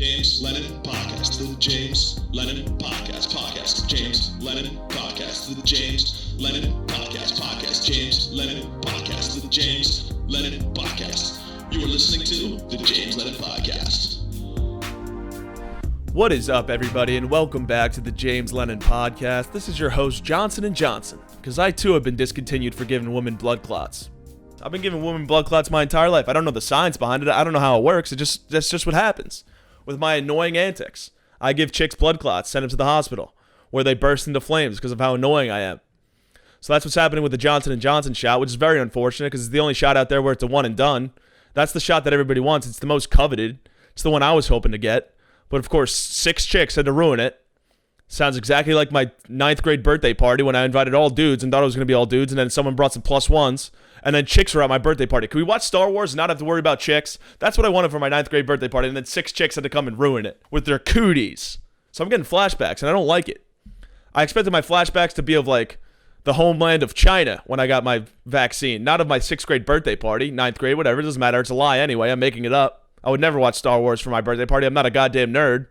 James Lennon Podcast. The James Lennon Podcast. Podcast. James Lennon Podcast. The James Lennon Podcast. Podcast. James Lennon Podcast. The James Lennon Podcast. You are listening to the James Lennon Podcast. What is up, everybody, and welcome back to the James Lennon Podcast. This is your host, Johnson & Johnson, because I, too, have been discontinued for giving women blood clots. I've been giving women blood clots my entire life. I don't know the science behind it. I don't know how it works. That's just what happens with my annoying antics. I give chicks blood clots, send them to the hospital, where they burst into flames because of how annoying I am. So that's what's happening with the Johnson & Johnson shot, which is very unfortunate because it's the only shot out there where it's a one and done. That's the shot that everybody wants. It's the most coveted. It's the one I was hoping to get. But, of course, 6 chicks had to ruin it. Sounds exactly like my 9th grade birthday party when I invited all dudes and thought it was going to be all dudes, and then someone brought some plus ones, and then chicks were at my birthday party. Can we watch Star Wars and not have to worry about chicks? That's what I wanted for my 9th grade birthday party, and then 6 chicks had to come and ruin it with their cooties. So I'm getting flashbacks, and I don't like it. I expected my flashbacks to be of, like, the homeland of China when I got my vaccine, not of my 6th grade birthday party, 9th grade, whatever. It doesn't matter. It's a lie anyway. I'm making it up. I would never watch Star Wars for my birthday party. I'm not a goddamn nerd.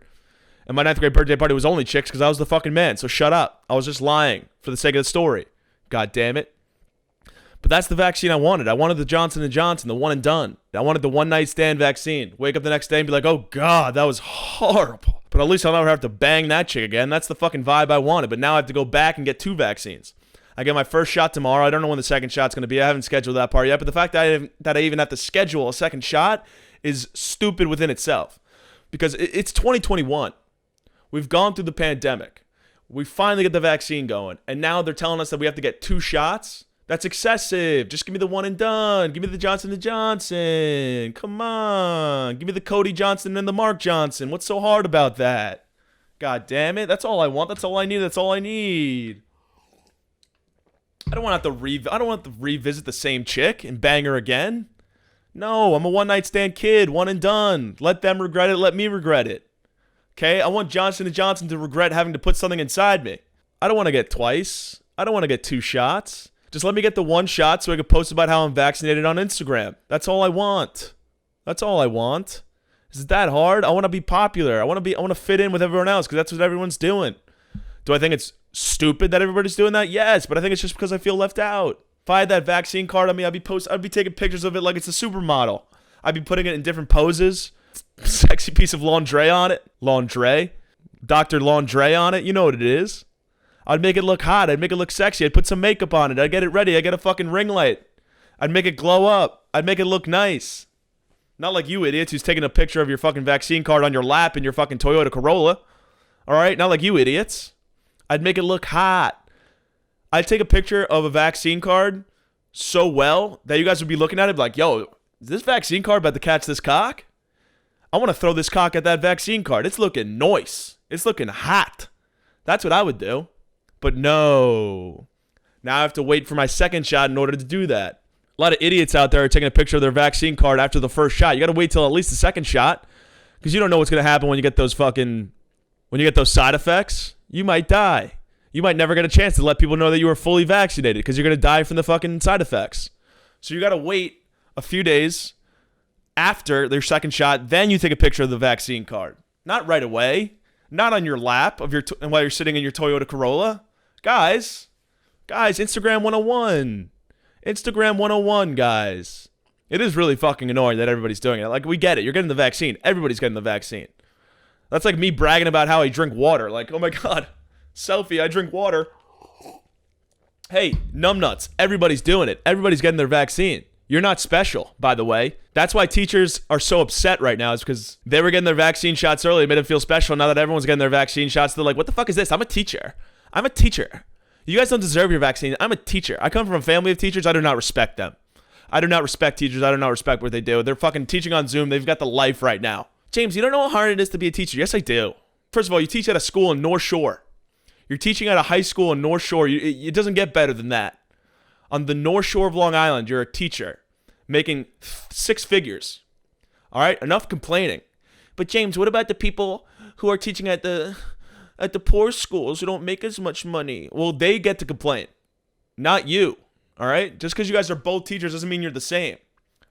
And my 9th grade birthday party was only chicks because I was the fucking man. So shut up. I was just lying for the sake of the story. God damn it. But that's the vaccine I wanted. I wanted the Johnson & Johnson, the one and done. I wanted the one-night stand vaccine. Wake up the next day and be like, oh, God, that was horrible. But at least I'll never have to bang that chick again. That's the fucking vibe I wanted. But now I have to go back and get 2 vaccines. I get my first shot tomorrow. I don't know when the second shot's going to be. I haven't scheduled that part yet. But the fact that I even have to schedule a second shot is stupid within itself. Because it's 2021. We've gone through the pandemic. We finally get the vaccine going. And now they're telling us that we have to get 2 shots? That's excessive. Just give me the one and done. Give me the Johnson & Johnson. Come on. Give me the Cody Johnson and the Mark Johnson. What's so hard about that? God damn it. That's all I want. That's all I need. That's all I need. I don't want to revisit the same chick and bang her again. No, I'm a one-night stand kid. One and done. Let them regret it. Let me regret it. Okay? I want Johnson & Johnson to regret having to put something inside me. I don't want to get twice. I don't want to get 2 shots. Just let me get the 1 shot so I can post about how I'm vaccinated on Instagram. That's all I want. That's all I want. Is it that hard? I want to be popular. I want to fit in with everyone else because that's what everyone's doing. Do I think it's stupid that everybody's doing that? Yes, but I think it's just because I feel left out. If I had that vaccine card on me, I'd be taking pictures of it like it's a supermodel. I'd be putting it in different poses. Sexy piece of lingerie on it. Lingerie. Dr. Lingerie on it. You know what it is. I'd make it look hot. I'd make it look sexy. I'd put some makeup on it. I'd get it ready. I'd get a fucking ring light. I'd make it glow up. I'd make it look nice. Not like you idiots who's taking a picture of your fucking vaccine card on your lap in your fucking Toyota Corolla. All right? Not like you idiots. I'd make it look hot. I'd take a picture of a vaccine card so well that you guys would be looking at it like, yo, is this vaccine card about to catch this cock? I want to throw this cock at that vaccine card. It's looking nice. It's looking hot. That's what I would do. But no. Now I have to wait for my second shot in order to do that. A lot of idiots out there are taking a picture of their vaccine card after the first shot. You got to wait till at least the second shot because you don't know what's going to happen when you get those side effects. You might die. You might never get a chance to let people know that you were fully vaccinated because you're going to die from the fucking side effects. So you got to wait a few days after their second shot, then you take a picture of the vaccine card. Not right away. Not on your lap while you're sitting in your Toyota Corolla. Guys, Instagram 101. Instagram 101, guys. It is really fucking annoying that everybody's doing it. Like, we get it. You're getting the vaccine. Everybody's getting the vaccine. That's like me bragging about how I drink water. Like, oh my God, selfie, I drink water. Hey, numbnuts, everybody's doing it. Everybody's getting their vaccine. You're not special, by the way. That's why teachers are so upset right now is because they were getting their vaccine shots early. It made them feel special. Now that everyone's getting their vaccine shots, they're like, what the fuck is this? I'm a teacher. You guys don't deserve your vaccine. I'm a teacher. I come from a family of teachers. I do not respect them. I do not respect teachers. I do not respect what they do. They're fucking teaching on Zoom. They've got the life right now. James, you don't know how hard it is to be a teacher. Yes, I do. First of all, you teach at a school in North Shore. You're teaching at a high school in North Shore. It doesn't get better than that. On the North Shore of Long Island, you're a teacher making 6 figures. All right? Enough complaining. But James, what about the people who are teaching at the poor schools who don't make as much money? Well, they get to complain. Not you. All right? Just because you guys are both teachers doesn't mean you're the same.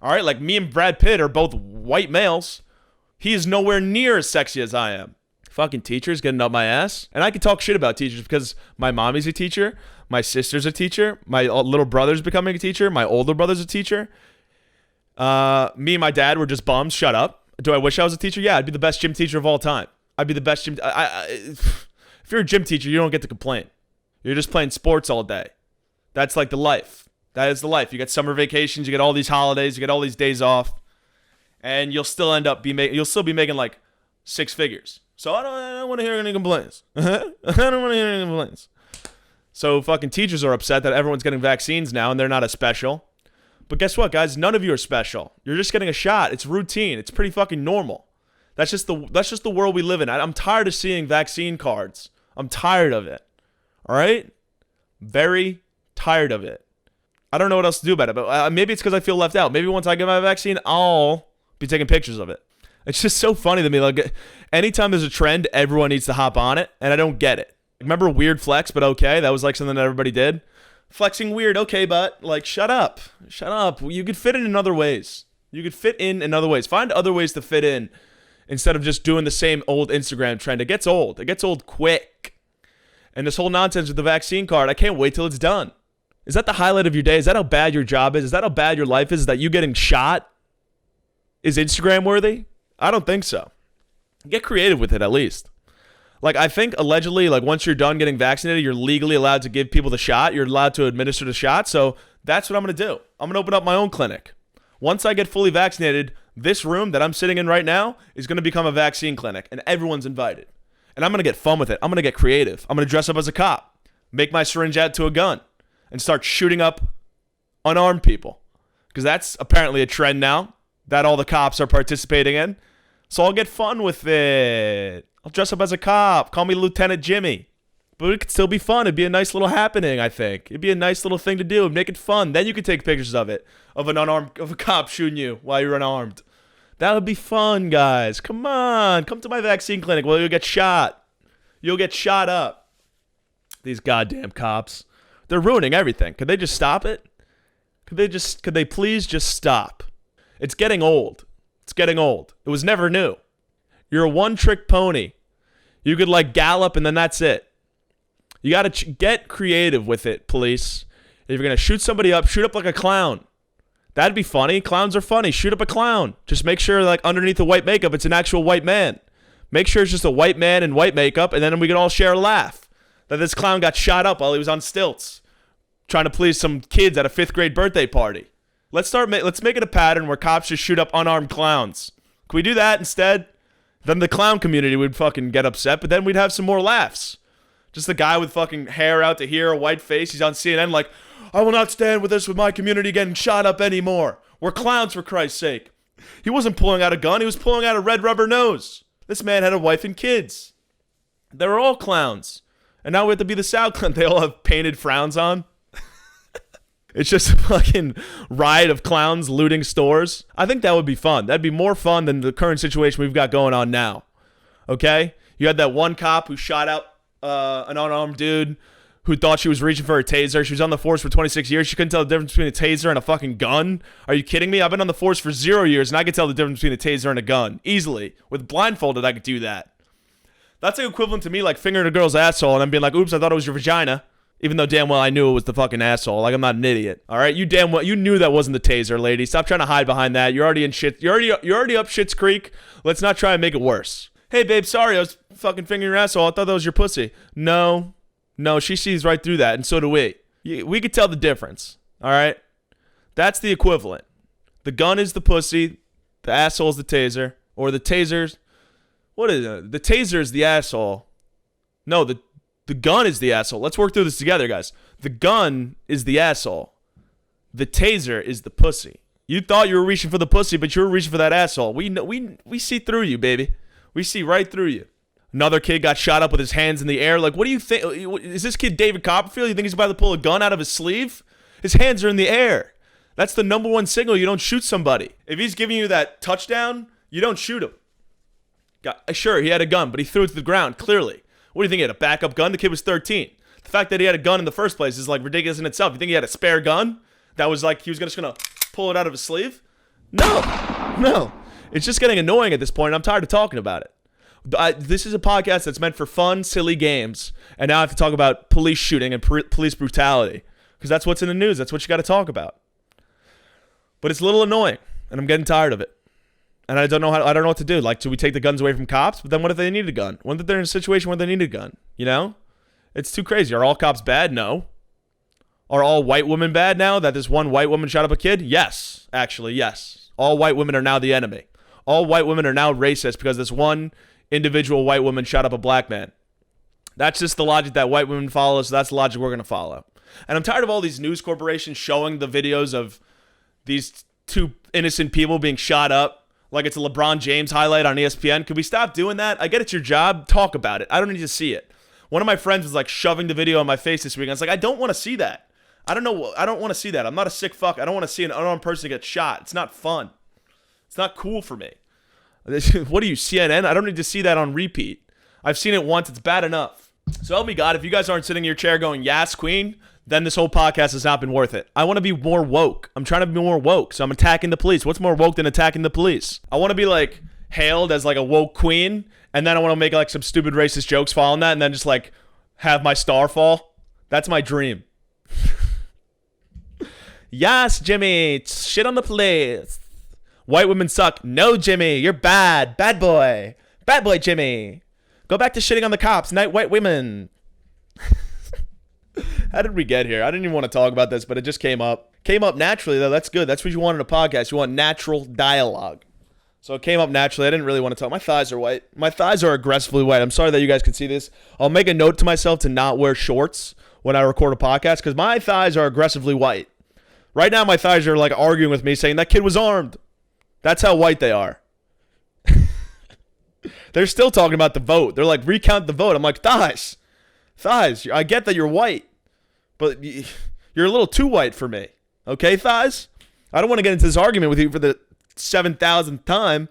All right? Like me and Brad Pitt are both white males. He is nowhere near as sexy as I am. Fucking teachers getting up my ass. And I can talk shit about teachers because my mommy's a teacher, my sister's a teacher, my little brother's becoming a teacher, my older brother's a teacher. Me and my dad were just bums. Shut up. Do I wish I was a teacher? Yeah, I'd be the best gym teacher of all time. I'd be the best gym. If you're a gym teacher, you don't get to complain. You're just playing sports all day. That's like the life. That is the life. You get summer vacations. You get all these holidays. You get all these days off, and you'll still end up you'll still be making like 6 figures. So I don't want to hear any complaints. I don't want to hear any complaints. So fucking teachers are upset that everyone's getting vaccines now, and they're not as special. But guess what, guys? None of you are special. You're just getting a shot. It's routine. It's pretty fucking normal. That's just the world we live in. I'm tired of seeing vaccine cards. I'm tired of it. All right? Very tired of it. I don't know what else to do about it, but maybe it's because I feel left out. Maybe once I get my vaccine, I'll be taking pictures of it. It's just so funny to me. Like, anytime there's a trend, everyone needs to hop on it, and I don't get it. Remember weird flex, but okay? That was like something that everybody did. Flexing weird, okay, but like, shut up. Shut up. You could fit in other ways. You could fit in other ways. Find other ways to fit in instead of just doing the same old Instagram trend. It gets old. It gets old quick. And this whole nonsense with the vaccine card, I can't wait till it's done. Is that the highlight of your day? Is that how bad your job is? Is that how bad your life is? Is that you getting shot is Instagram worthy? I don't think so. Get creative with it at least. Like, I think allegedly, like, once you're done getting vaccinated, you're legally allowed to give people the shot. You're allowed to administer the shot. So that's what I'm going to do. I'm going to open up my own clinic. Once I get fully vaccinated, this room that I'm sitting in right now is going to become a vaccine clinic, and everyone's invited. And I'm going to get fun with it. I'm going to get creative. I'm going to dress up as a cop, make my syringe out to a gun, and start shooting up unarmed people. Because that's apparently a trend now that all the cops are participating in. So I'll get fun with it. I'll dress up as a cop. Call me Lieutenant Jimmy. But it could still be fun. It'd be a nice little happening, I think. It'd be a nice little thing to do. Make it fun. Then you could take pictures of it. Of a cop shooting you while you're unarmed. That would be fun, guys. Come on. Come to my vaccine clinic. Well, you'll get shot. You'll get shot up. These goddamn cops. They're ruining everything. Could they just stop it? Could they please just stop? It's getting old. It's getting old. It was never new. You're a one-trick pony. You could, like, gallop, and then that's it. You got to get creative with it, police. If you're going to shoot somebody up, shoot up like a clown. That'd be funny. Clowns are funny. Shoot up a clown. Just make sure, like, underneath the white makeup, it's an actual white man. Make sure it's just a white man in white makeup, and then we can all share a laugh that this clown got shot up while he was on stilts trying to please some kids at a 5th grade birthday party. Let's make it a pattern where cops just shoot up unarmed clowns. Can we do that instead? Then the clown community would fucking get upset, but then we'd have some more laughs. Just the guy with fucking hair out to here, a white face, he's on CNN like, I will not stand with this with my community getting shot up anymore. We're clowns, for Christ's sake. He wasn't pulling out a gun, he was pulling out a red rubber nose. This man had a wife and kids. They were all clowns. And now we have to be the South Clown. They all have painted frowns on. It's just a fucking riot of clowns looting stores. I think that would be fun. That'd be more fun than the current situation we've got going on now. Okay? You had that one cop who shot out an unarmed dude who thought she was reaching for a taser. She was on the force for 26 years. She couldn't tell the difference between a taser and a fucking gun. Are you kidding me? I've been on the force for 0 years, and I could tell the difference between a taser and a gun. Easily. With blindfolded, I could do that. That's like equivalent to me, like, fingering a girl's asshole and then being like, oops, I thought it was your vagina. Even though damn well I knew it was the fucking asshole. Like, I'm not an idiot. All right? You damn well, you knew that wasn't the taser, lady. Stop trying to hide behind that. You're already in shit. You're already up Shit's Creek. Let's not try and make it worse. Hey, babe, sorry. I was fucking fingering your asshole. I thought that was your pussy. No, she sees right through that, and so do we. We could tell the difference. All right? That's the equivalent. The gun is the pussy. The asshole is the taser. Or the taser's... What is it? The taser is the asshole. No, the gun is the asshole. Let's work through this together, guys. The gun is the asshole. The taser is the pussy. You thought you were reaching for the pussy, but you were reaching for that asshole. We see through you, baby. We see right through you. Another kid got shot up with his hands in the air. Like, what do you think? Is this kid David Copperfield? You think he's about to pull a gun out of his sleeve? His hands are in the air. That's the number one signal. You don't shoot somebody. If he's giving you that touchdown, you don't shoot him. Sure, he had a gun, but he threw it to the ground, clearly. What do you think? He had a backup gun? The kid was 13. The fact that he had a gun in the first place is, like, ridiculous in itself. You think he had a spare gun? That was like he was just going to pull it out of his sleeve? No. It's just getting annoying at this point. I'm tired of talking about it. This is a podcast that's meant for fun, silly games, and now I have to talk about police shooting and police brutality because that's what's in the news. That's what you got to talk about. But it's a little annoying, and I'm getting tired of it. And I don't know what to do. Like, do we take the guns away from cops? But then what if they need a gun? What if they're in a situation where they need a gun? You know? It's too crazy. Are all cops bad? No. Are all white women bad now that this one white woman shot up a kid? Yes. Actually, yes. All white women are now the enemy. All white women are now racist because this one individual white woman shot up a black man. That's just the logic that white women follow, so that's the logic we're going to follow. And I'm tired of all these news corporations showing the videos of these two innocent people being shot up like it's a LeBron James highlight on ESPN. Could we stop doing that? I get it's your job. Talk about it. I don't need to see it. One of my friends was like shoving the video in my face this week. I was like, I don't want to see that. I don't want to see that. I'm not a sick fuck. I don't want to see an unarmed person get shot. It's not fun. It's not cool for me. What are you, CNN? I don't need to see that on repeat. I've seen it once. It's bad enough. So help me God, if you guys aren't sitting in your chair going, yes, queen, then this whole podcast has not been worth it. I want to be more woke. I'm trying to be more woke, so I'm attacking the police. What's more woke than attacking the police? I want to be like hailed as like a woke queen, and then I want to make like some stupid racist jokes following that, and then just like have my star fall. That's my dream. Yes, Jimmy, shit on the police. White women suck. No, Jimmy, you're bad. Bad boy. Bad boy, Jimmy. Go back to shitting on the cops. Night white women. How did we get here? I didn't even want to talk about this, but it just came up. Came up naturally, though. That's good. That's what you want in a podcast. You want natural dialogue. So it came up naturally. I didn't really want to talk. My thighs are white. My thighs are aggressively white. I'm sorry that you guys can see this. I'll make a note to myself to not wear shorts when I record a podcast because my thighs are aggressively white. Right now, my thighs are like arguing with me saying that kid was armed. That's how white they are. They're still talking about the vote. They're like, recount the vote. I'm like, thighs. I get that you're white, but you're a little too white for me. Okay, thighs? I don't want to get into this argument with you for the 7,000th time,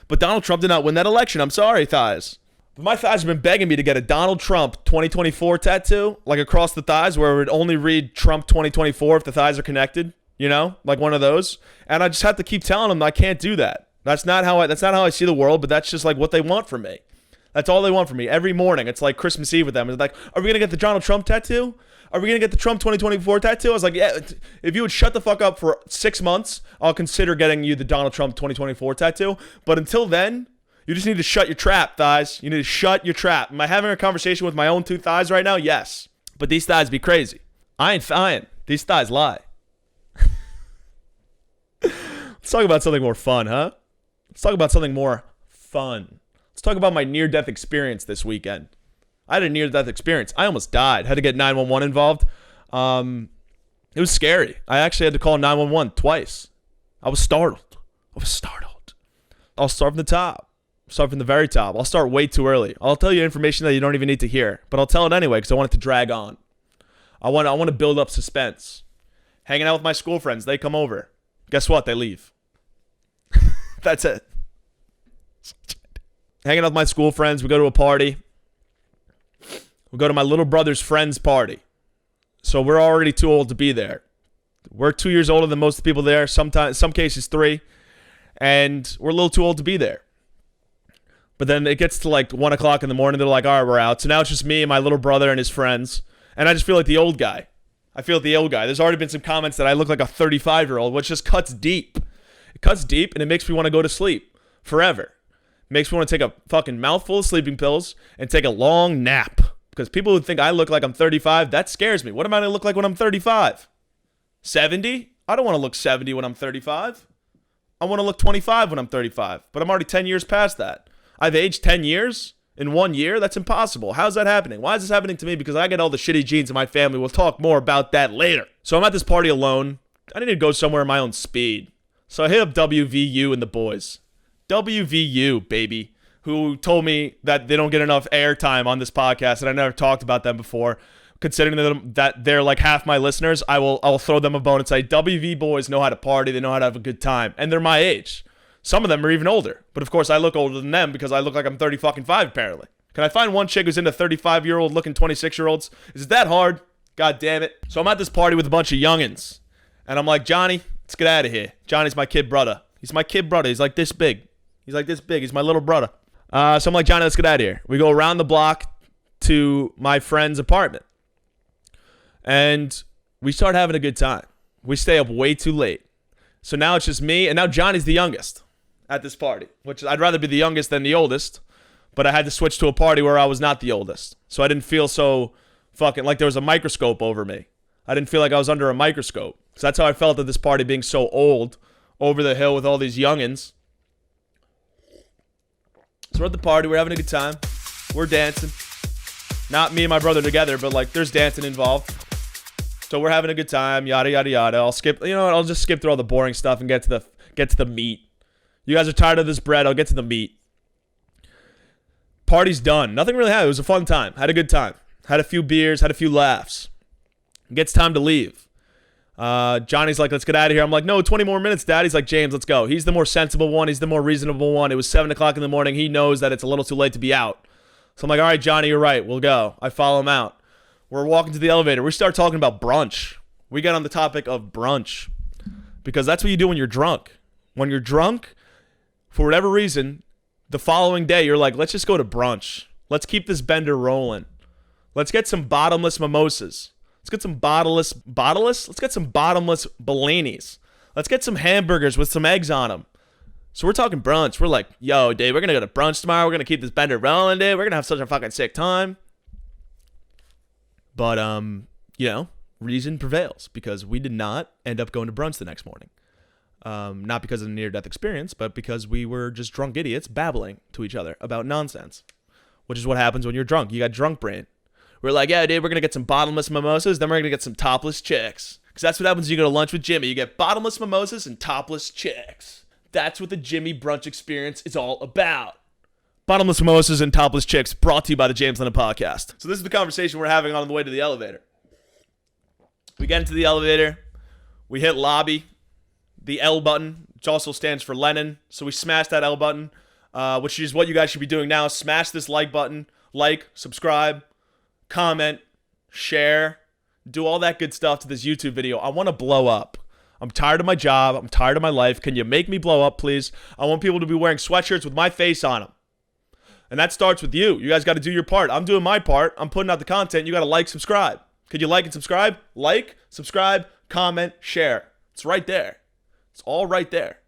but Donald Trump did not win that election. I'm sorry, thighs. But my thighs have been begging me to get a Donald Trump 2024 tattoo, like across the thighs, where it would only read Trump 2024 if the thighs are connected. You know, like one of those. And I just have to keep telling them I can't do that. That's not how I see the world, but that's just like what they want from me. That's all they want from me. Every morning, it's like Christmas Eve with them. It's like, are we going to get the Donald Trump tattoo? Are we going to get the Trump 2024 tattoo? I was like, yeah, if you would shut the fuck up for 6 months, I'll consider getting you the Donald Trump 2024 tattoo. But until then, you just need to shut your trap, thighs. You need to shut your trap. Am I having a conversation with my own two thighs right now? Yes. But these thighs be crazy. I ain't lying. These thighs lie. Let's talk about something more fun, huh? Let's talk about something more fun. Let's talk about my near-death experience this weekend. I had a near-death experience. I almost died. Had to get 911 involved. It was scary. I actually had to call 911 twice. I was startled. I'll start from the top. Start from the very top. I'll start way too early. I'll tell you information that you don't even need to hear, but I'll tell it anyway because I want it to drag on. I want to build up suspense. Hanging out with my school friends. They come over. Guess what? They leave. That's it. Hanging out with my school friends. We go to a party. We go to my little brother's friend's party. So we're already too old to be there. We're 2 years older than most of the people there. Sometimes, some cases 3. And we're a little too old to be there. But then it gets to like 1 o'clock in the morning. They're like, all right, we're out. So now it's just me and my little brother and his friends. And I just feel like the old guy. There's already been some comments that I look like a 35-year-old, which just cuts deep. It cuts deep, and it makes me want to go to sleep forever. It makes me want to take a fucking mouthful of sleeping pills and take a long nap. Because people who think I look like I'm 35, that scares me. What am I going to look like when I'm 35? 70? I don't want to look 70 when I'm 35. I want to look 25 when I'm 35. But I'm already 10 years past that. I've aged 10 years in 1 year? That's impossible. How's that happening? Why is this happening to me? Because I get all the shitty genes in my family. We'll talk more about that later. So I'm at this party alone. I need to go somewhere at my own speed. So I hit up WVU and the boys. WVU, baby, who told me that they don't get enough airtime on this podcast, and I never talked about them before. Considering that they're like half my listeners, I'll throw them a bone and say, WV boys know how to party. They know how to have a good time. And they're my age. Some of them are even older. But of course, I look older than them because I look like I'm 35, apparently. Can I find one chick who's into 35-year-old looking 26-year-olds? Is it that hard? God damn it. So I'm at this party with a bunch of youngins. And I'm like, Johnny, let's get out of here. Johnny's my kid brother. He's my kid brother. He's like this big. He's my little brother. So I'm like, Johnny, let's get out of here. We go around the block to my friend's apartment. And we start having a good time. We stay up way too late. So now it's just me. And now Johnny's the youngest at this party. Which I'd rather be the youngest than the oldest. But I had to switch to a party where I was not the oldest. So I didn't feel so fucking like there was a microscope over me. I didn't feel like I was under a microscope. So that's how I felt at this party, being so old, over the hill with all these youngins. So we're at the party. We're having a good time. We're dancing. Not me and my brother together, but like there's dancing involved. So we're having a good time. Yada yada yada. I'll skip. You know what? I'll just skip through all the boring stuff and get to the meat. You guys are tired of this bread. I'll get to the meat. Party's done. Nothing really happened. It was a fun time. Had a good time. Had a few beers. Had a few laughs. It gets time to leave. Johnny's like, let's get out of here. I'm like, no, 20 more minutes, Dad. He's like, James, let's go. He's the more sensible one. He's the more reasonable one. It was 7 o'clock in the morning. He knows that it's a little too late to be out. So I'm like, all right, Johnny, you're right. We'll go. I follow him out. We're walking to the elevator. We start talking about brunch. We get on the topic of brunch because that's what you do when you're drunk. When you're drunk, for whatever reason, the following day, you're like, let's just go to brunch. Let's keep this bender rolling. Let's get some bottomless mimosas. Let's get some bottomless Bellinis. Let's get some hamburgers with some eggs on them. So we're talking brunch. We're like, yo, dude, we're going to go to brunch tomorrow. We're going to keep this bender rolling, dude. We're going to have such a fucking sick time. But, reason prevails because we did not end up going to brunch the next morning. Not because of a near-death experience, but because we were just drunk idiots babbling to each other about nonsense, which is what happens when you're drunk. You got drunk brain. We're like, yeah, dude, we're going to get some bottomless mimosas, then we're going to get some topless chicks. Because that's what happens when you go to lunch with Jimmy. You get bottomless mimosas and topless chicks. That's what the Jimmy brunch experience is all about. Bottomless mimosas and topless chicks, brought to you by the James Lennon Podcast. So this is the conversation we're having on the way to the elevator. We get into the elevator. We hit lobby. The L button, which also stands for Lennon. So we smash that L button, which is what you guys should be doing now. Smash this like button. Like, subscribe, comment, share, do all that good stuff to this YouTube video. I want to blow up. I'm tired of my job. I'm tired of my life. Can you make me blow up, please? I want people to be wearing sweatshirts with my face on them. And that starts with you. You guys got to do your part. I'm doing my part. I'm putting out the content. You got to like, subscribe. Could you like and subscribe? Like, subscribe, comment, share. It's right there. It's all right there.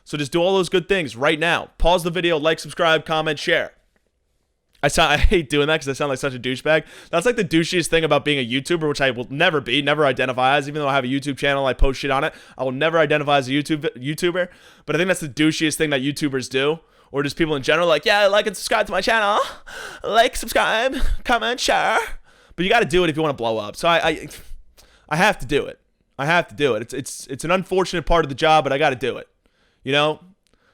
So just do all those good things right now. Pause the video, like, subscribe, comment, share. I hate doing that because I sound like such a douchebag. That's like the douchiest thing about being a YouTuber, which I will never be, never identify as. Even though I have a YouTube channel, I post shit on it. I will never identify as a YouTuber. But I think that's the douchiest thing that YouTubers do. Or just people in general, like, yeah, like and subscribe to my channel. Like, subscribe, comment, share. But you got to do it if you want to blow up. So I have to do it. I have to do it. It's an unfortunate part of the job, but I got to do it. You know?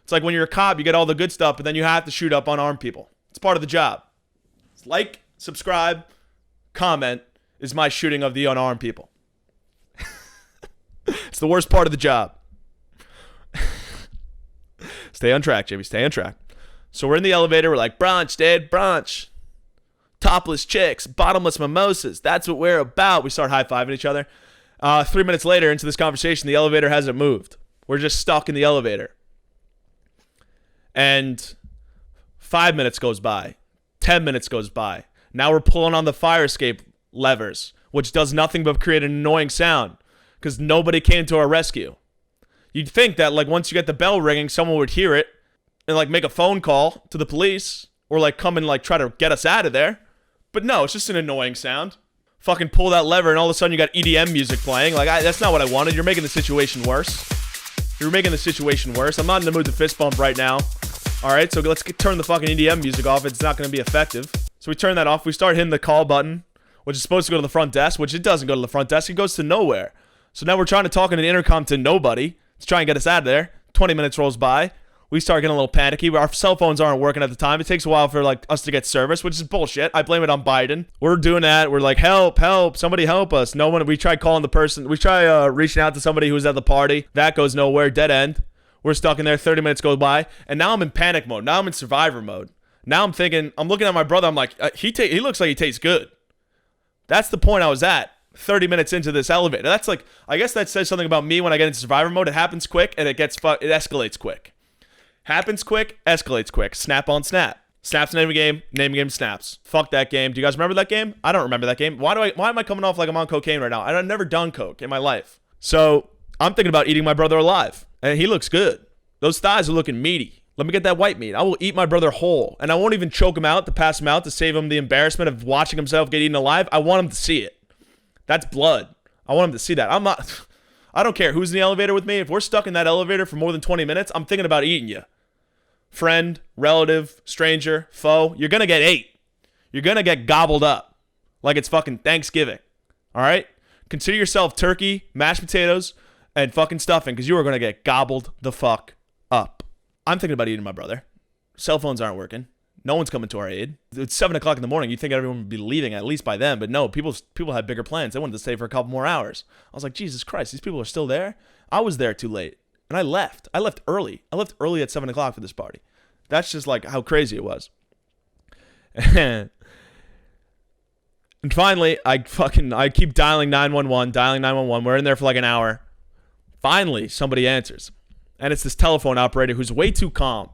It's like when you're a cop, you get all the good stuff, but then you have to shoot up unarmed people. It's part of the job. It's like, subscribe, comment is my shooting of the unarmed people. It's the worst part of the job. Stay on track, Jimmy. Stay on track. So we're in the elevator. We're like, brunch, dude, brunch. Topless chicks, bottomless mimosas. That's what we're about. We start high-fiving each other. 3 minutes later into this conversation, the elevator hasn't moved. We're just stuck in the elevator. And 5 minutes goes by. 10 minutes goes by. Now we're pulling on the fire escape levers, which does nothing but create an annoying sound because nobody came to our rescue. You'd think that like once you get the bell ringing, someone would hear it and like make a phone call to the police or like come and like try to get us out of there. But no, it's just an annoying sound. Fucking pull that lever and all of a sudden you got EDM music playing. Like that's not what I wanted. You're making the situation worse. You're making the situation worse. I'm not in the mood to fist bump right now. All right, so let's turn the fucking EDM music off. It's not going to be effective. So we turn that off. We start hitting the call button, which is supposed to go to the front desk, which it doesn't go to the front desk. It goes to nowhere. So now we're trying to talk in an intercom to nobody to try and get us out of there. 20 minutes rolls by. We start getting a little panicky. Our cell phones aren't working at the time. It takes a while for like us to get service, which is bullshit. I blame it on Biden. We're doing that. We're like, help, somebody help us. No one. We try calling the person. We try reaching out to somebody who's at the party. That goes nowhere. Dead end. We're stuck in there. 30 minutes go by, and now I'm in panic mode. Now I'm in survivor mode. Now I'm thinking. I'm looking at my brother. I'm like, he looks like he tastes good. That's the point I was at. 30 minutes into this elevator. That's like, I guess that says something about me when I get into survivor mode. It happens quick and it escalates quick. Happens quick, escalates quick. Snap on snap. Snap's the name of the game snaps. Fuck that game. Do you guys remember that game? I don't remember that game. Why am I coming off like I'm on cocaine right now? I've never done coke in my life. So I'm thinking about eating my brother alive. And he looks good. Those thighs are looking meaty. Let me get that white meat. I will eat my brother whole. And I won't even choke him out to pass him out to save him the embarrassment of watching himself get eaten alive. I want him to see it. That's blood. I want him to see that. I don't care who's in the elevator with me. If we're stuck in that elevator for more than 20 minutes, I'm thinking about eating you. Friend, relative, stranger, foe, you're going to get ate. You're going to get gobbled up like it's fucking Thanksgiving. All right? Consider yourself turkey, mashed potatoes, and fucking stuffing because you are going to get gobbled the fuck up. I'm thinking about eating my brother. Cell phones aren't working. No one's coming to our aid. It's 7 o'clock in the morning. You'd think everyone would be leaving at least by then, but no, people had bigger plans. They wanted to stay for a couple more hours. I was like, Jesus Christ, these people are still there? I was there too late. And I left. I left early. I left early at 7 o'clock for this party. That's just like how crazy it was. And finally, I keep dialing 911. We're in there for like an hour. Finally, somebody answers. And it's this telephone operator who's way too calm.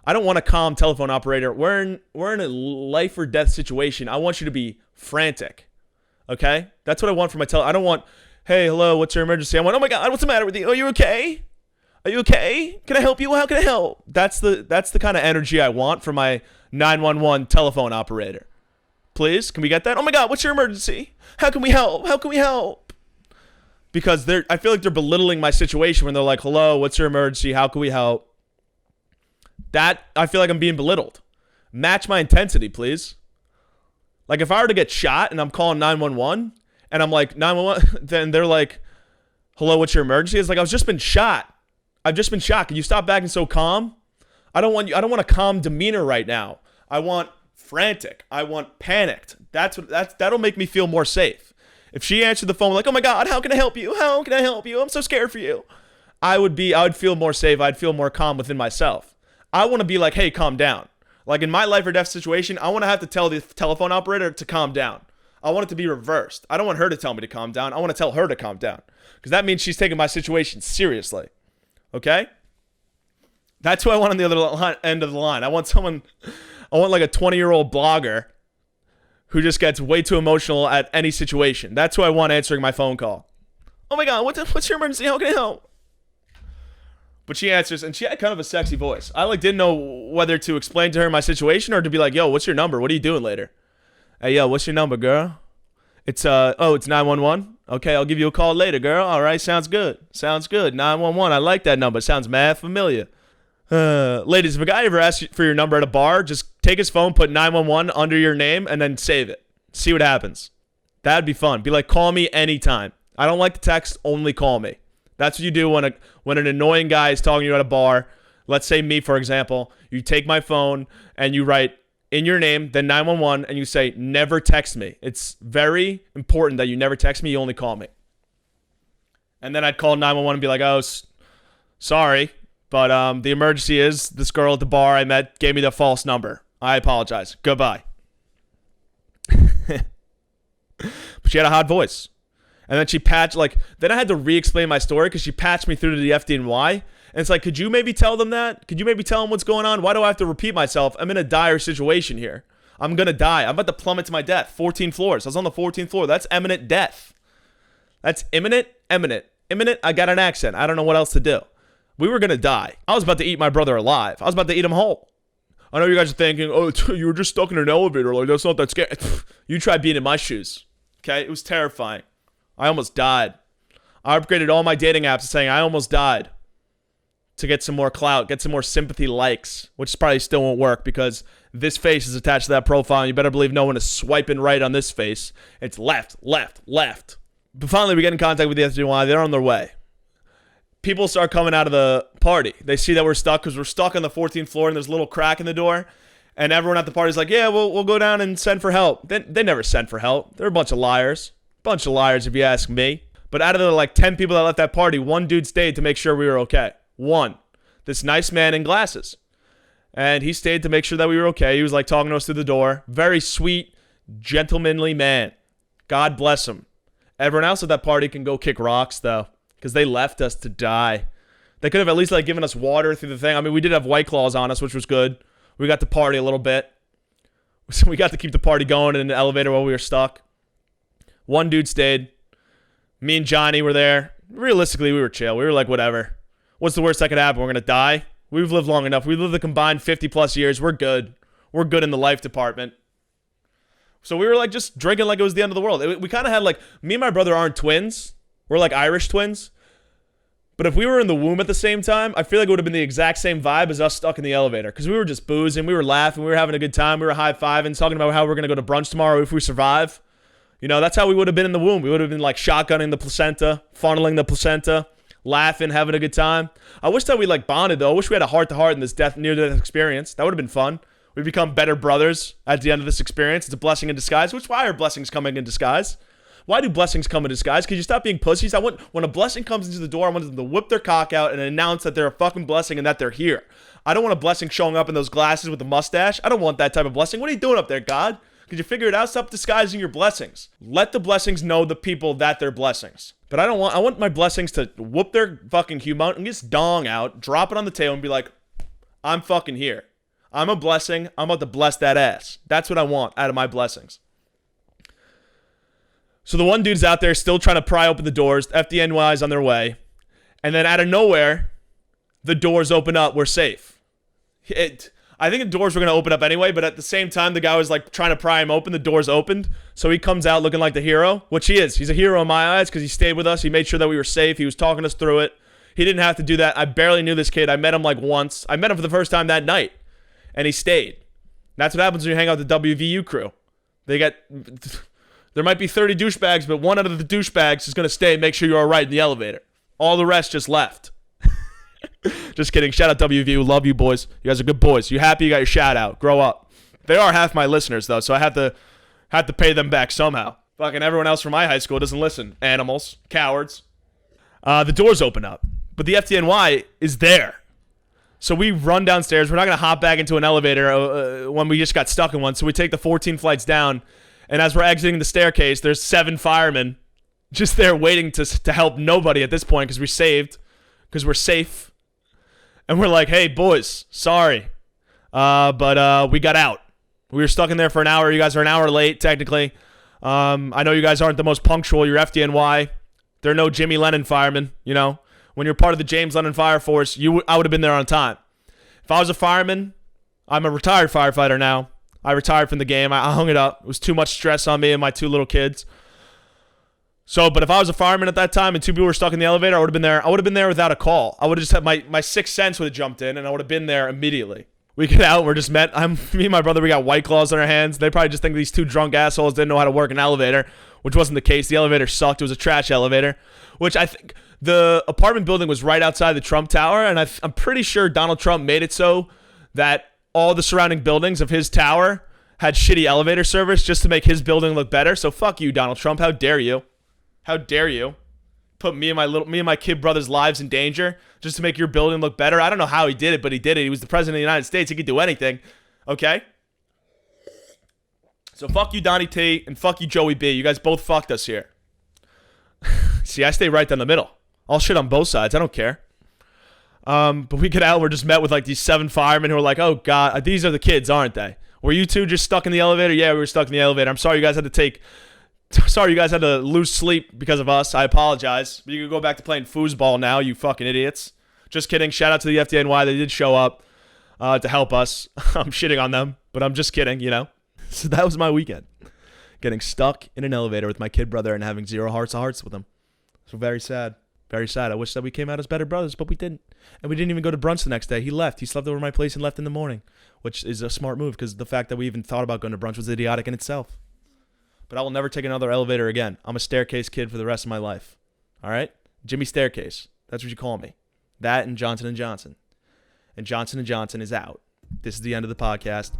I don't want a calm telephone operator. We're in a life or death situation. I want you to be frantic. Okay? That's what I want from my I don't want, hey, hello, what's your emergency? I want, oh my God, what's the matter with you? Are you okay? Are you okay? Can I help you? How can I help? That's the kind of energy I want from my 911 telephone operator. Please, can we get that? Oh my God, what's your emergency? How can we help? How can we help? Because I feel like they're belittling my situation when they're like, hello, what's your emergency? How can we help? That, I feel like I'm being belittled. Match my intensity, please. Like if I were to get shot and I'm calling 911 and I'm like, 911, then they're like, hello, what's your emergency? It's like, I've just been shot. Can you stop acting so calm? I don't want a calm demeanor right now. I want frantic. I want panicked. That'll make me feel more safe. If she answered the phone like, oh my God, how can I help you? How can I help you? I'm so scared for you. I would feel more safe. I'd feel more calm within myself. I want to be like, hey, calm down. Like in my life or death situation, I want to have to tell the telephone operator to calm down. I want it to be reversed. I don't want her to tell me to calm down. I want to tell her to calm down because that means she's taking my situation seriously. Okay? That's who I want on the other end of the line. I want like a 20-year-old blogger who just gets way too emotional at any situation. That's who I want answering my phone call. Oh my God, what's your emergency? How can I help? But she answers, and she had kind of a sexy voice. I didn't know whether to explain to her my situation or to be like, yo, what's your number? What are you doing later? Hey, yo, what's your number, girl? It's 911. Okay, I'll give you a call later, girl. All right, sounds good. 911. I like that number. Sounds mad familiar. Ladies, if a guy ever asks you for your number at a bar, just take his phone, put 911 under your name, and then save it. See what happens. That'd be fun. Be like, call me anytime. I don't like the text, only call me. That's what you do when an annoying guy is talking to you at a bar. Let's say me, for example. You take my phone and you write in your name, then 911, and you say, never text me. It's very important that you never text me. You only call me. And then I'd call 911 and be like, oh, sorry, but the emergency is this girl at the bar I met gave me the false number. I apologize. Goodbye. But she had a hot voice. And then she then I had to re-explain my story because she patched me through to the FDNY. And it's like, could you maybe tell them that? Could you maybe tell them what's going on? Why do I have to repeat myself? I'm in a dire situation here. I'm going to die. I'm about to plummet to my death. 14 floors. I was on the 14th floor. That's imminent death. That's imminent. Imminent, I got an accent. I don't know what else to do. We were going to die. I was about to eat my brother alive. I was about to eat him whole. I know you guys are thinking, oh, you were just stuck in an elevator. Like, that's not that scary. You tried being in my shoes. Okay? It was terrifying. I almost died. I upgraded all my dating apps saying I almost died to get some more clout, get some more sympathy likes, which probably still won't work because this face is attached to that profile, and you better believe no one is swiping right on this face. It's left. But finally, we get in contact with the FDNY. They're on their way. People start coming out of the party. They see that we're stuck because we're stuck on the 14th floor, and there's a little crack in the door. And everyone at the party is like, yeah, we'll go down and send for help. They never sent for help. They're a bunch of liars. Bunch of liars, if you ask me. But out of the 10 people that left that party, one dude stayed to make sure we were okay. One. This nice man in glasses. And he stayed to make sure that we were okay. He was talking to us through the door. Very sweet, gentlemanly man. God bless him. Everyone else at that party can go kick rocks, though, because they left us to die. They could have at least like given us water through the thing. I mean, we did have White Claws on us, which was good. We got to party a little bit. We got to keep the party going in the elevator while we were stuck. One dude stayed. Me and Johnny were there. Realistically, we were chill. We were like, whatever. What's the worst that could happen? We're going to die? We've lived long enough. We've lived a combined 50 plus years. We're good. We're good in the life department. So we were like just drinking like it was the end of the world. We kind of had like, me and my brother aren't twins. We're like Irish twins. But if we were in the womb at the same time, I feel like it would have been the exact same vibe as us stuck in the elevator. Because we were just boozing, we were laughing, we were having a good time, we were high-fiving, talking about how we're going to go to brunch tomorrow if we survive. You know, that's how we would have been in the womb. We would have been like shotgunning the placenta, funneling the placenta, laughing, having a good time. I wish that we like bonded though. I wish we had a heart-to-heart in this near-death experience. That would have been fun. We become better brothers at the end of this experience. It's a blessing in disguise. Why are blessings coming in disguise? Why do blessings come in disguise? Could you stop being pussies? when a blessing comes into the door, I want them to whip their cock out and announce that they're a fucking blessing and that they're here. I don't want a blessing showing up in those glasses with a mustache. I don't want that type of blessing. What are you doing up there, God? Could you figure it out? Stop disguising your blessings. Let the blessings know the people that they're blessings. But I want my blessings to whoop their fucking humongous dong out, drop it on the table and be like, I'm fucking here. I'm a blessing. I'm about to bless that ass. That's what I want out of my blessings. So the one dude's out there still trying to pry open the doors. FDNY is on their way. And then out of nowhere, the doors open up. We're safe. I think the doors were going to open up anyway, but at the same time, the guy was like trying to pry him open. The doors opened. So he comes out looking like the hero, which he is. He's a hero in my eyes because he stayed with us. He made sure that we were safe. He was talking us through it. He didn't have to do that. I barely knew this kid. I met him like once. I met him for the first time that night. And he stayed. That's what happens when you hang out with the WVU crew. There might be 30 douchebags, but one out of the douchebags is going to stay and make sure you're all right in the elevator. All the rest just left. Just kidding. Shout out WVU. Love you, boys. You guys are good boys. You happy you got your shout out. Grow up. They are half my listeners, though, so I have to pay them back somehow. Fucking everyone else from my high school doesn't listen. Animals. Cowards. The doors open up, but the FDNY is there. So we run downstairs. We're not going to hop back into an elevator when we just got stuck in one. So we take the 14 flights down. And as we're exiting the staircase, there's 7 firemen just there waiting to help nobody at this point because we're safe. And we're like, hey, boys, sorry. But we got out. We were stuck in there for an hour. You guys are an hour late, technically. I know you guys aren't the most punctual. You're FDNY. They're no Jimmy Lennon firemen, you know. When you're part of the James Lennon Fire Force, I would have been there on time. If I was a fireman, I'm a retired firefighter now. I retired from the game. I hung it up. It was too much stress on me and my 2 little kids. But if I was a fireman at that time and 2 people were stuck in the elevator, I would have been there. I would have been there without a call. I would have just had my sixth sense would have jumped in and I would have been there immediately. We get out. We're just met. Me and my brother, we got White Claws on our hands. They probably just think these 2 drunk assholes didn't know how to work an elevator, which wasn't the case. The elevator sucked. It was a trash elevator, which I think the apartment building was right outside the Trump Tower. And I'm pretty sure Donald Trump made it so that all the surrounding buildings of his tower had shitty elevator service just to make his building look better. So fuck you, Donald Trump. How dare you? How dare you put me and my kid brother's lives in danger just to make your building look better? I don't know how he did it, but he did it. He was the president of the United States. He could do anything. Okay? So fuck you, Donnie T, and fuck you, Joey B. You guys both fucked us here. See, I stay right down the middle. I'll shit on both sides. I don't care. But we get out. We're just met with like these 7 firemen who are like, oh God, these are the kids, aren't they? Were you 2 just stuck in the elevator? Yeah, we were stuck in the elevator. I'm sorry you guys had to lose sleep because of us. I apologize. But you can go back to playing foosball now, you fucking idiots. Just kidding. Shout out to the FDNY. They did show up to help us. I'm shitting on them, but I'm just kidding, you know. So that was my weekend. Getting stuck in an elevator with my kid brother and having 0 hearts to hearts with him. So very sad. Very sad. I wish that we came out as better brothers, but we didn't. And we didn't even go to brunch the next day. He left. He slept over at my place and left in the morning, which is a smart move because the fact that we even thought about going to brunch was idiotic in itself. But I will never take another elevator again. I'm a staircase kid for the rest of my life. All right? Jimmy Staircase. That's what you call me. That and Johnson & Johnson. And Johnson & Johnson is out. This is the end of the podcast.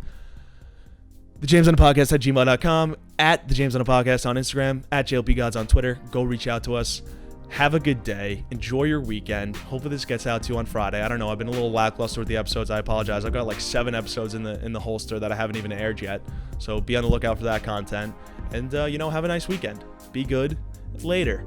The James Lennon Podcast at gmail.com, at the James Lennon Podcast on Instagram, at JLP Gods on Twitter. Go reach out to us. have a good day. Enjoy your weekend. Hopefully this gets out to you on Friday. I don't know. I've been a little lackluster with the episodes. I apologize. I've got like 7 episodes in the holster that I haven't even aired yet. So be on the lookout for that content. And, have a nice weekend. Be good. Later.